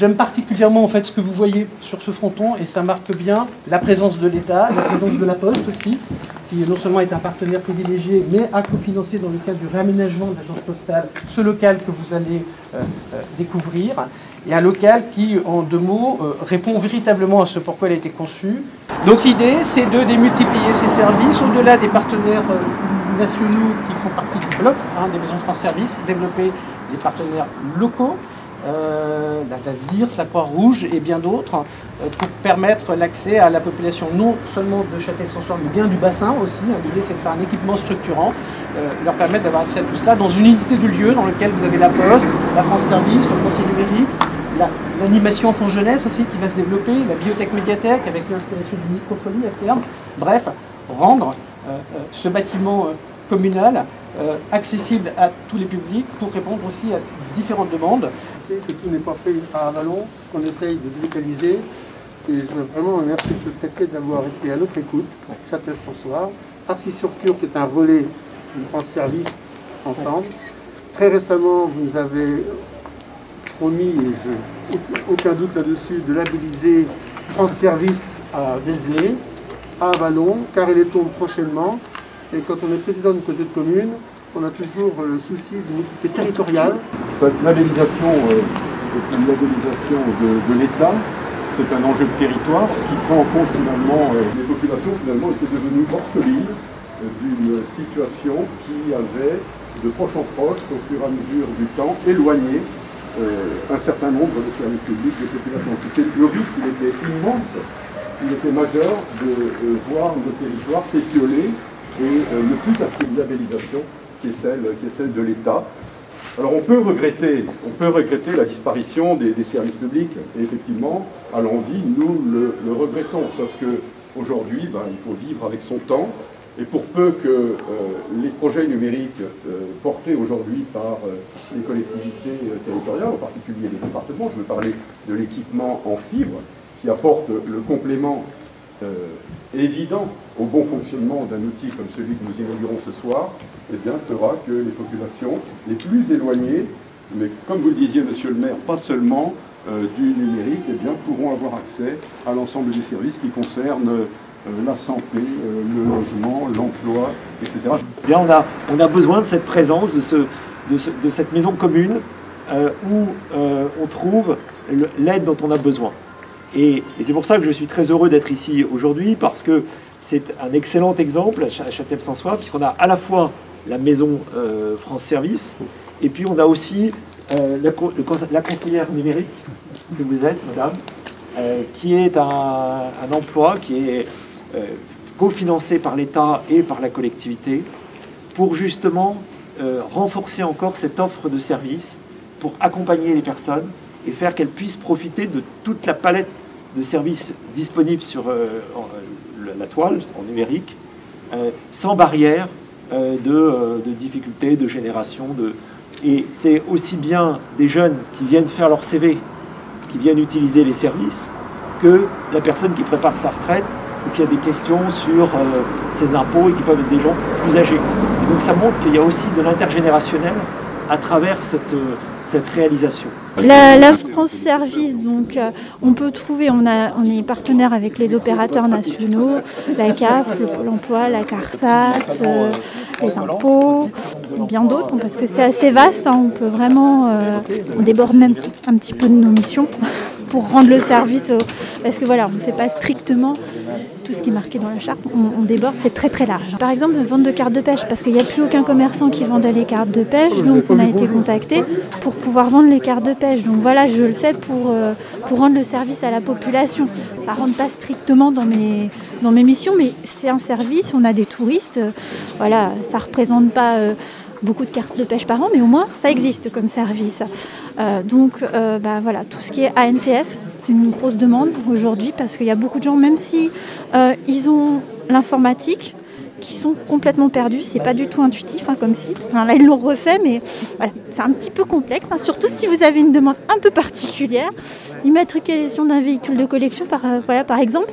J'aime particulièrement en fait ce que vous voyez sur ce fronton et ça marque bien la présence de l'État, la présence de la Poste aussi, qui non seulement est un partenaire privilégié, mais a cofinancé dans le cadre du réaménagement de l'agence postale ce local que vous allez découvrir. Et un local qui, en 2 mots, répond véritablement à ce pourquoi il a été conçu. Donc l'idée, c'est de démultiplier ces services au-delà des partenaires nationaux qui font partie du bloc, des maisons France Service, développer des partenaires locaux, la DAVIR, la Croix-Rouge et bien d'autres, pour permettre l'accès à la population non seulement de Châtel-Sans-Soir, mais bien du bassin aussi. L'idée, c'est de faire un équipement structurant, leur permettre d'avoir accès à tout cela dans une unité de lieu dans lequel vous avez la Poste, la France Service, le conseil numérique, l'animation enfant jeunesse aussi qui va se développer, la bibliothèque médiathèque avec l'installation d'une microfolie à terme. Bref, rendre ce bâtiment communal accessible à tous les publics pour répondre aussi à différentes demandes. Que tout n'est pas fait à Avallon, qu'on essaye de délocaliser. Et je veux vraiment remercier ce préfet d'avoir été à notre écoute, Châtel-Sans-Soir, Arcis-sur-Cure qui est un relais du France Service ensemble. Très récemment, vous nous avez promis, et je n'ai aucun doute là-dessus, de labelliser France Service à Vézelay, à Avallon, Carré-les-Tombes prochainement. Et quand on est président d'une communauté de communes, on a toujours le souci d'une équité territoriale. Cette labellisation est une labellisation de l'État. C'est un enjeu de territoire qui prend en compte finalement les populations finalement étaient devenues orphelines d'une situation qui avait de proche en proche, au fur et à mesure du temps, éloigné un certain nombre de services publics des populations. Le risque, il était immense, il était majeur de voir nos territoires s'étioler et ne plus attirer une labellisation qui est celle de l'État. Alors on peut regretter la disparition des services publics, et effectivement, à l'envi, nous le regrettons, sauf qu'aujourd'hui, il faut vivre avec son temps, et pour peu que les projets numériques portés aujourd'hui par les collectivités territoriales, en particulier les départements, je veux parler de l'équipement en fibre, qui apporte le complément évident au bon fonctionnement d'un outil comme celui que nous inaugurons ce soir, eh bien, fera que les populations les plus éloignées, mais comme vous le disiez, monsieur le maire, pas seulement du numérique, eh bien, pourront avoir accès à l'ensemble des services qui concernent la santé, le logement, l'emploi, etc. Bien, on a besoin de cette présence, de cette maison commune où on trouve l'aide dont on a besoin. Et c'est pour ça que je suis très heureux d'être ici aujourd'hui, parce que c'est un excellent exemple à Châtel-Sans-Soir, puisqu'on a à la fois la maison France Service, et puis on a aussi la conseillère numérique que vous êtes, madame, qui est un emploi qui est cofinancé par l'État et par la collectivité, pour justement renforcer encore cette offre de services, pour accompagner les personnes et faire qu'elles puissent profiter de toute la palette de services disponibles sur la toile, en numérique, sans barrière de difficultés, de génération. Et c'est aussi bien des jeunes qui viennent faire leur CV, qui viennent utiliser les services, que la personne qui prépare sa retraite ou qui a des questions sur ses impôts et qui peuvent être des gens plus âgés. Et donc ça montre qu'il y a aussi de l'intergénérationnel à travers cette réalisation. La France Service, donc, on peut trouver, on est partenaire avec les opérateurs nationaux, la CAF, le Pôle emploi, la CARSAT, les impôts, et bien d'autres, parce que c'est assez vaste, on peut vraiment, on déborde même un petit peu de nos missions pour rendre le service, parce que voilà, on ne fait pas strictement tout ce qui est marqué dans la charte, on déborde, c'est très très large. Par exemple, vente de cartes de pêche, parce qu'il n'y a plus aucun commerçant qui vendait les cartes de pêche, donc on a été contacté pour pouvoir vendre les cartes de pêche. Donc voilà, je le fais pour rendre le service à la population. Ça ne rentre pas strictement dans mes missions, mais c'est un service, on a des touristes, voilà, ça ne représente pas beaucoup de cartes de pêche par an, mais au moins ça existe comme service. Donc voilà, tout ce qui est ANTS, c'est une grosse demande aujourd'hui parce qu'il y a beaucoup de gens, même si ils ont l'informatique, qui sont complètement perdus. C'est pas du tout intuitif comme site. Enfin, là, ils l'ont refait, mais voilà, c'est un petit peu complexe. Surtout si vous avez une demande un peu particulière. L'immatriculation d'un véhicule de collection, par exemple,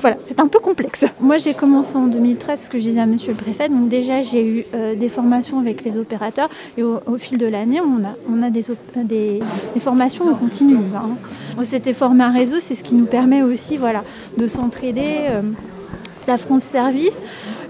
voilà, c'est un peu complexe. Moi, j'ai commencé en 2013, ce que je disais à monsieur le préfet. Donc déjà, j'ai eu des formations avec les opérateurs. Et au fil de l'année, on a des formations en continu. Hein. On s'était formé un réseau, c'est ce qui nous permet aussi de s'entraider. La France Service,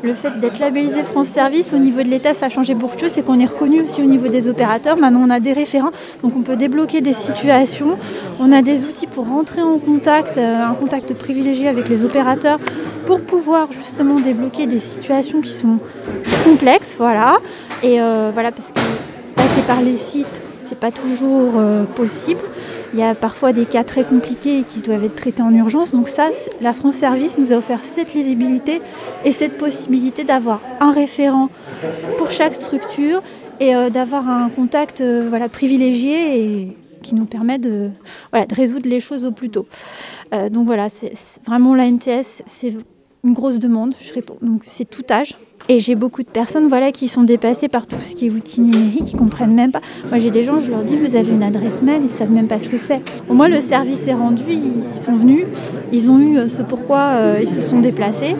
le fait d'être labellisé France Service au niveau de l'État, ça a changé beaucoup de choses. C'est qu'on est reconnu aussi au niveau des opérateurs. Maintenant, on a des référents, donc on peut débloquer des situations. On a des outils pour rentrer en contact, un contact privilégié avec les opérateurs pour pouvoir justement débloquer des situations qui sont complexes. Et parce que passer par les sites, c'est pas toujours possible. Il y a parfois des cas très compliqués qui doivent être traités en urgence. Donc ça, la France Service nous a offert cette lisibilité et cette possibilité d'avoir un référent pour chaque structure et d'avoir un contact privilégié et qui nous permet de résoudre les choses au plus tôt. Donc voilà, c'est vraiment l'ANTS, c'est une grosse demande. Donc c'est tout âge. Et j'ai beaucoup de personnes qui sont dépassées par tout ce qui est outils numériques, qui ne comprennent même pas. Moi, j'ai des gens, je leur dis, vous avez une adresse mail, ils ne savent même pas ce que c'est. Au moins, le service est rendu, ils sont venus, ils ont eu ce pourquoi ils se sont déplacés.